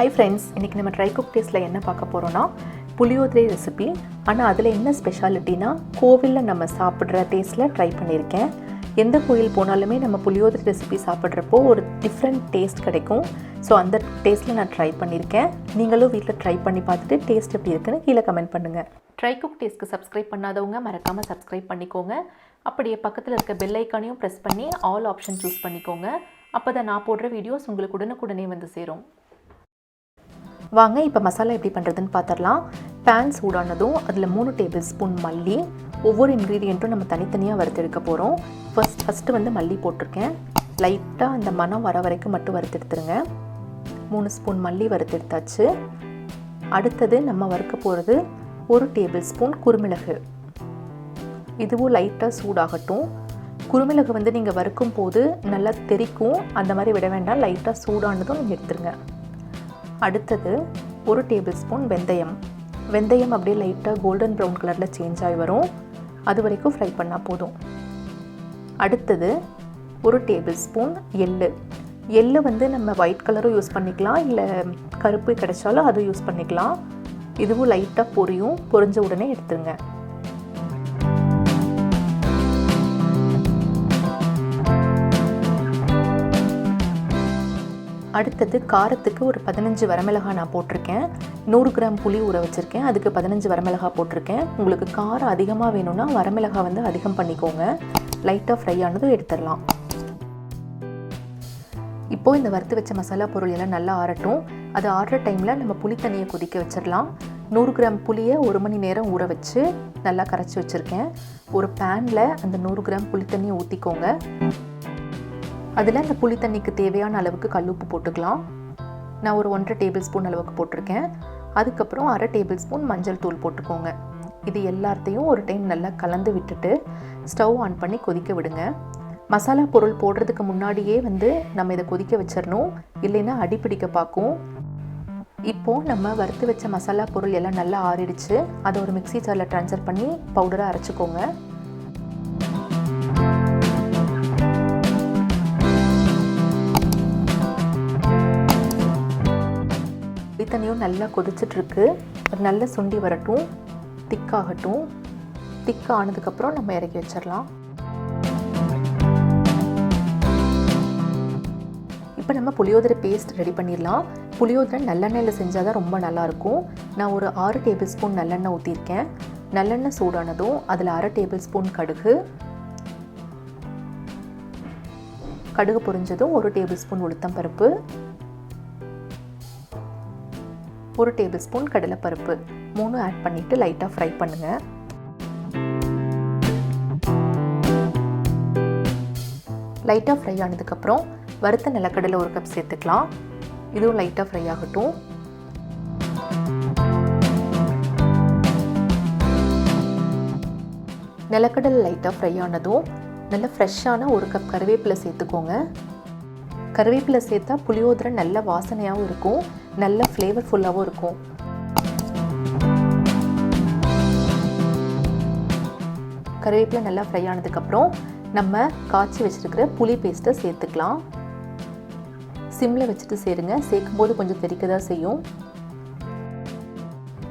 Hi friends, இன்றைக்கி நம்ம try cook டேஸ்ட்டில் என்ன பார்க்க போகிறோன்னா புளியோதரை ரெசிபி. ஆனால் அதில் என்ன ஸ்பெஷாலிட்டினா, கோவிலில் நம்ம சாப்பிட்ற டேஸ்ட்டில் ட்ரை பண்ணியிருக்கேன். எந்த கோயில் போனாலுமே நம்ம புளியோதரை ரெசிபி சாப்பிட்றப்போ ஒரு டிஃப்ரெண்ட் டேஸ்ட் கிடைக்கும். ஸோ அந்த டேஸ்ட்டில் நான் ட்ரை பண்ணியிருக்கேன். நீங்களும் வீட்டில் ட்ரை பண்ணி பார்த்துட்டு டேஸ்ட் எப்படி இருக்குன்னு கீழே கமெண்ட் பண்ணுங்கள். ட்ரை குக் டேஸ்ட்க்கு சப்ஸ்கிரைப் பண்ணாதவங்க மறக்காமல் சப்ஸ்கிரைப் பண்ணிக்கோங்க. அப்படியே பக்கத்தில் இருக்க பெல் ஐக்கானையும் ப்ரெஸ் பண்ணி ஆல் ஆப்ஷன் சூஸ் பண்ணிக்கோங்க. அப்போ தான் நான் போடுற வீடியோஸ் உங்களுக்கு உடனுக்குடனே வந்து சேரும். வாங்க இப்போ மசாலா எப்படி பண்ணுறதுன்னு பார்த்துடலாம். பேன் சூடானதும் அதில் 3 டேபிள் ஸ்பூன் மல்லி, ஒவ்வொரு இன்க்ரீடியண்ட்டும் நம்ம தனித்தனியாக வறுத்தெடுக்க போகிறோம். ஃபஸ்ட்டு வந்து மல்லி போட்டிருக்கேன். லைட்டாக அந்த மணம் வர வரைக்கும் மட்டும் வறுத்தெடுத்துருங்க. 3 ஸ்பூன் மல்லி வறுத்தெடுத்தாச்சு. அடுத்தது நம்ம வறுக்க போகிறது 1 டேபிள் ஸ்பூன் குருமிளகு. இதுவும் லைட்டாக சூடாகட்டும். குருமிளகு வந்து நீங்கள் வறுக்கும் போது நல்லா தெறிக்கும், அந்த மாதிரி விட வேண்டாம். லைட்டாக சூடானதும் நீங்கள் எடுத்துருங்க. அடுத்தது 1 டேபிள் ஸ்பூன் வெந்தயம். வெந்தயம் அப்படியே லைட்டாக கோல்டன் ப்ரௌன் கலரில் சேஞ்ச் ஆகி வரும், அது வரைக்கும் ஃப்ரை பண்ணால் போதும். அடுத்தது 1 டேபிள் ஸ்பூன் எள்ளு. எள்ளு வந்து நம்ம ஒயிட் கலரும் யூஸ் பண்ணிக்கலாம், இல்லை கருப்பு கிடைச்சாலும் அதுவும் யூஸ் பண்ணிக்கலாம். இதுவும் லைட்டாக பொரிஞ்ச உடனே எடுத்துருங்க. அடுத்தது காரத்துக்கு ஒரு 15 வரமிளகாய் நான் போட்டிருக்கேன். 100 கிராம் புளி ஊற வச்சுருக்கேன், அதுக்கு 15 வரமிளகாய் போட்டிருக்கேன். உங்களுக்கு காரம் அதிகமாக வேணும்னா வரமிளகாய் வந்து அதிகம் பண்ணிக்கோங்க. லைட்டாக ஃப்ரை ஆனதும் எடுத்துடலாம். இப்போது இந்த வறுத்து வச்ச மசாலா பொருள் எல்லாம் நல்லா ஆறட்டும். அது ஆறுற டைமில் நம்ம புளி தண்ணியை கொதிக்க வச்சிடலாம். 100 கிராம் புளியை 1 மணி நேரம் ஊற வச்சு நல்லா கரைச்சி வச்சுருக்கேன். ஒரு பேனில் அந்த 100 கிராம் புளி தண்ணியை ஊற்றிக்கோங்க. அதில் அந்த புளி தண்ணிக்கு தேவையான அளவுக்கு கல்லுப்பு போட்டுக்கலாம். நான் ஒரு 1.5 டேபிள் ஸ்பூன் அளவுக்கு போட்டிருக்கேன். அதுக்கப்புறம் 1/2 டேபிள் ஸ்பூன் மஞ்சள் தூள் போட்டுக்கோங்க. இது எல்லாத்தையும் ஒரு டைம் நல்லா கலந்து விட்டுட்டு ஸ்டவ் ஆன் பண்ணி கொதிக்க விடுங்க. மசாலா பொருள் போடுறதுக்கு முன்னாடியே வந்து நம்ம இதை கொதிக்க வச்சிடணும், இல்லைன்னா அடிப்பிடிக்க பார்க்கும். இப்போது நம்ம வறுத்து வச்ச மசாலா பொருள் எல்லாம் நல்லா ஆறிடுச்சு. அதை ஒரு மிக்ஸி ஜாரில் ட்ரான்ஸ்ஃபர் பண்ணி பவுடராக அரைச்சிக்கோங்க. தண்ணியும் நல்லா கொதிச்சிட்ருக்கு. அது நல்லா சுண்டி வரட்டும், திக்காகட்டும். திக்கானதுக்கப்புறம் நம்ம இறக்கி வச்சிடலாம். இப்போ நம்ம புளியோதரை பேஸ்ட் ரெடி பண்ணிடலாம். புளியோதரை நல்லெண்ணெயில் செஞ்சால் தான் ரொம்ப நல்லாயிருக்கும். நான் ஒரு 6 டேபிள் ஸ்பூன் நல்லெண்ணெய் ஊற்றிருக்கேன். நல்லெண்ணெய் சூடானதும் அதில் 1/2 டேபிள் ஸ்பூன் கடுகு பொரிஞ்சதும் 1 டேபிள் ஸ்பூன் உளுத்தம் பருப்பு, 1 டேபிள் ஸ்பூன் கடலைப்பருப்பு 3 ஆட் பண்ணிவிட்டு லைட்டாக ஃப்ரை பண்ணுங்கள். லைட்டாக ஃப்ரை ஆனதுக்கப்புறம் வறுத்த நிலக்கடலை 1 கப் சேர்த்துக்கலாம். இதுவும் லைட்டாக ஃப்ரை ஆகட்டும். நிலக்கடலை லைட்டாக ஃப்ரை ஆனதும் நல்ல ஃப்ரெஷ்ஷான 1 கப் கருவேப்பிலை சேர்த்துக்கோங்க. கருவேப்பிலை சேர்த்தா புளியோதரை நல்ல வாசனையாகவும் இருக்கும், நல்ல ஃப்ளேவர்ஃபுல்லாகவும் இருக்கும். கருவேப்பிலை நல்லா ஃப்ரை ஆனதுக்கப்புறம் நம்ம காய்ச்சி வச்சுருக்கிற புளி பேஸ்ட்டை சேர்த்துக்கலாம். சிம்மில் வச்சுட்டு சேருங்க, சேர்க்கும்போது கொஞ்சம் தெறிக்க தான் செய்யும்.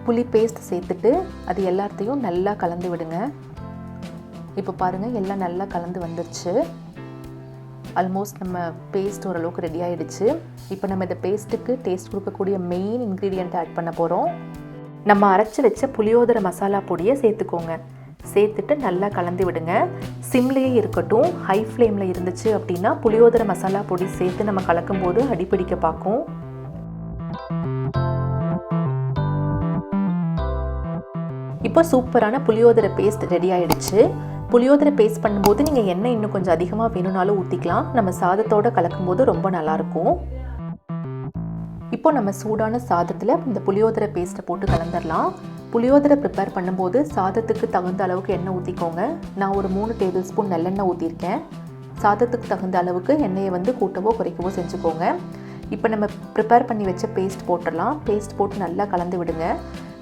புளி பேஸ்ட் சேர்த்துட்டு அது எல்லாத்தையும் நல்லா கலந்து விடுங்க. இப்போ பாருங்கள், எல்லாம் நல்லா கலந்து வந்துருச்சு. ஆல்மோஸ்ட் நம்ம பேஸ்ட் ஓரளவுக்கு ரெடி ஆகிடுச்சு. இப்போ நம்ம இந்த பேஸ்ட்டுக்கு டேஸ்ட் கொடுக்கக்கூடிய மெயின் இன்க்ரீடியண்ட் ஆட் பண்ண போகிறோம். நம்ம அரைச்சி வச்ச புளியோதரை மசாலா பொடியை சேர்த்துக்கோங்க. சேர்த்துட்டு நல்லா கலந்து விடுங்க. சிம்லேயே இருக்கட்டும். ஹை ஃப்ளேமில் இருந்துச்சு அப்படின்னா புளியோதரை மசாலா பொடி சேர்த்து நம்ம கலக்கும் போது அடிப்பிடிக்க பார்க்கும். இப்போ சூப்பரான புளியோதரை பேஸ்ட் ரெடி ஆகிடுச்சு. புளியோதரை பேஸ்ட் பண்ணும்போது நீங்கள் எண்ணெய் இன்னும் கொஞ்சம் அதிகமாக வேணும்னாலும் ஊற்றிக்கலாம். நம்ம சாதத்தோடு கலக்கும்போது ரொம்ப நல்லாயிருக்கும். இப்போ நம்ம சூடான சாதத்தில் இந்த புளியோதரை பேஸ்ட்டை போட்டு கலந்துடலாம். புளியோதரை ப்ரிப்பேர் பண்ணும்போது சாதத்துக்கு தகுந்த அளவுக்கு எண்ணெய் ஊற்றிக்கோங்க. நான் ஒரு 3 டேபிள் ஸ்பூன் நல்லெண்ணெய் ஊற்றிருக்கேன். சாதத்துக்கு தகுந்த அளவுக்கு எண்ணெயை வந்து கூட்டவோ குறைக்கவோ செஞ்சுக்கோங்க. இப்போ நம்ம ப்ரிப்பேர் பண்ணி வச்ச பேஸ்ட் போட்டுடலாம். பேஸ்ட் போட்டு நல்லா கலந்து விடுங்க.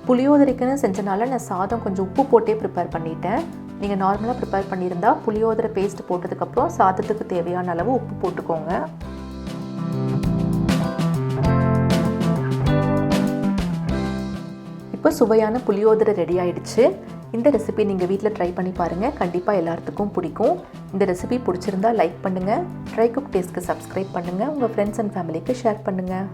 புளியோதரைக்குன்னு செஞ்சனால நான் சாதம் கொஞ்சம் உப்பு போட்டே ப்ரிப்பேர் பண்ணிட்டேன். நீங்கள் நார்மலாக ப்ரிப்பேர் பண்ணியிருந்தால் புளியோதரை பேஸ்ட் போட்டதுக்கப்புறம் சாதத்துக்கு தேவையான அளவு உப்பு போட்டுக்கோங்க. இப்போ சுவையான புளியோதரை ரெடி ஆயிடுச்சு. இந்த ரெசிபி நீங்கள் வீட்டில் ட்ரை பண்ணி பாருங்கள். கண்டிப்பாக எல்லாத்துக்கும் பிடிக்கும். இந்த ரெசிபி பிடிச்சிருந்தா லைக் பண்ணுங்கள். ட்ரை குக் டேஸ்ட்க்கு சப்ஸ்கிரைப் பண்ணுங்கள். உங்கள் ஃப்ரெண்ட்ஸ் அண்ட் ஃபேமிலிக்கு ஷேர் பண்ணுங்கள்.